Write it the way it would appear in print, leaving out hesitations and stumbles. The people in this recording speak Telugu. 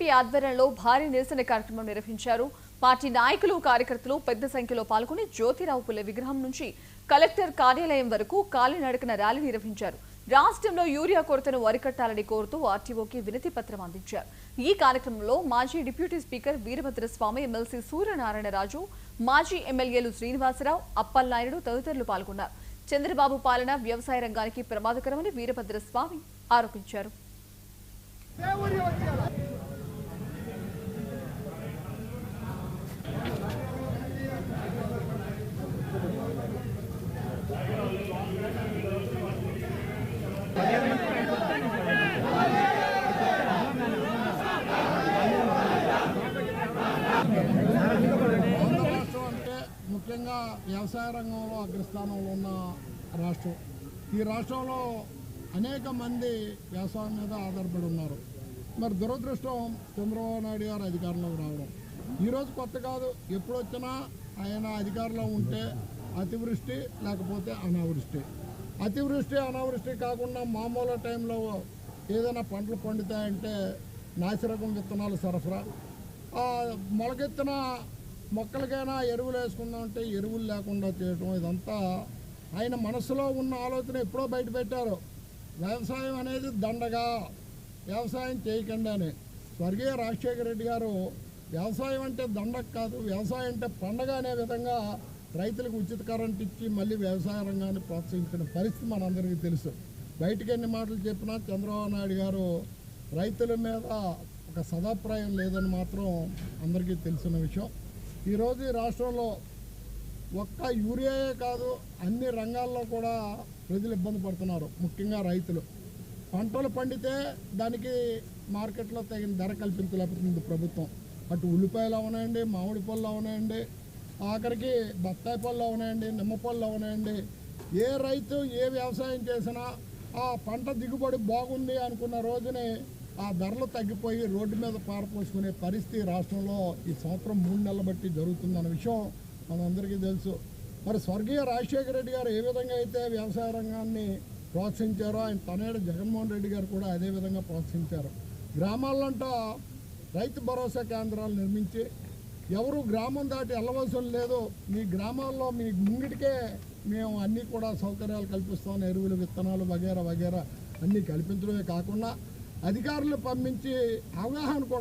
బీజేపీ ఆధ్వర్యంలో భారీ నిరసన కార్యక్రమం నిర్వహించారు. పార్టీ నాయకులు, కార్యకర్తలు పెద్ద సంఖ్యలో పాల్గొని జ్యోతిరావు పుల్లే విగ్రహం నుంచి కలెక్టర్ కార్యాలయం వరకు కాలినడకన ర్యాలీ నిర్వహించారు. రాష్ట్రంలో యూరియా కొరతను అరికట్టాలని కోరుతూ ఆర్టీఓకి వినతి పత్రం అందించారు. ఈ కార్యక్రమంలో మాజీ deputy speaker Veerabhadraswamy, MLC Suryanarayana Raju, మాజీ ఎమ్మెల్యేలు శ్రీనివాసరావు, అప్పలనాయుడు తదితరులు పాల్గొన్నారు. చంద్రబాబు పాలన వ్యవసాయ రంగానికి ప్రమాదకరమని వీరభద్రస్వామి ఆరోపించారు. ముఖ్యంగా వ్యవసాయ రంగంలో అగ్రస్థానంలో ఉన్న రాష్ట్రం. ఈ రాష్ట్రంలో అనేక మంది వ్యవసాయం మీద ఆధారపడి ఉన్నారు. మరి దురదృష్టం చంద్రబాబు నాయుడు గారు అధికారంలోకి రావడం. ఈరోజు కొత్త కాదు, ఎప్పుడు వచ్చినా ఆయన అధికారంలో ఉంటే అతివృష్టి లేకపోతే అనావృష్టి. అతివృష్టి అనావృష్టి కాకుండా మామూలు టైంలో ఏదైనా పంటలు పండుతాయంటే నాసిరకం విత్తనాలు సరఫరా, మొలకెత్తిన మొక్కలకైనా ఎరువులు వేసుకుందామంటే ఎరువులు లేకుండా చేయటం, ఇదంతా ఆయన మనసులో ఉన్న ఆలోచన ఎప్పుడో బయట పెట్టారు. వ్యవసాయం అనేది దండగా, వ్యవసాయం చేయకండి అని. స్వర్గీయ రాజశేఖర రెడ్డి గారు వ్యవసాయం అంటే దండగ కాదు, వ్యవసాయం అంటే పండగ అనే విధంగా రైతులకు ఉచిత కరెంట్ ఇచ్చి మళ్ళీ వ్యవసాయ రంగాన్ని ప్రోత్సహించిన పరిస్థితి మనందరికీ తెలుసు. బయటకు ఎన్ని మాటలు చెప్పినా చంద్రబాబు నాయుడు గారు రైతుల మీద ఒక సదాప్రాయం లేదని మాత్రం అందరికీ తెలిసిన విషయం. ఈరోజు ఈ రాష్ట్రంలో ఒక్క యూరియాయే కాదు, అన్ని రంగాల్లో కూడా ప్రజలు ఇబ్బంది పడుతున్నారు. ముఖ్యంగా రైతులు పంటలు పండితే దానికి మార్కెట్లో తగిన ధర కల్పించలేకపోతుంది ప్రభుత్వం. అటు ఉల్లిపాయలు అవునాయండి, మామిడి పళ్ళు అవునాయండి, ఆఖరికి బత్తాయి పళ్ళు అవునాయండి, నిమ్మ పళ్ళు అవునాయండి. ఏ రైతు ఏ వ్యవసాయం చేసినా ఆ పంట దిగుబడి బాగుంది అనుకున్న రోజునే ఆ ధరలు తగ్గిపోయి రోడ్డు మీద పారపోసుకునే పరిస్థితి రాష్ట్రంలో ఈ సంవత్సరం 3 నెలలు బట్టి జరుగుతుందన్న విషయం మనందరికీ తెలుసు. మరి స్వర్గీయ రాజశేఖర రెడ్డి గారు ఏ విధంగా అయితే వ్యవసాయ రంగాన్ని ప్రోత్సహించారో ఆయన తనయుడు జగన్మోహన్ రెడ్డి గారు కూడా అదే విధంగా ప్రోత్సహించారు. గ్రామాలంటా రైతు భరోసా కేంద్రాలు నిర్మించి ఎవరు గ్రామం దాటి వెళ్ళవలసిన లేదు, మీ గ్రామాల్లో మీ ముంగిటికే మేము అన్నీ కూడా సౌకర్యాలు కల్పిస్తాం, ఎరువులు, విత్తనాలు వగేరా వగేరా అన్నీ కల్పించడమే కాకుండా అధికారులు పంపించి అవగాహన కూడా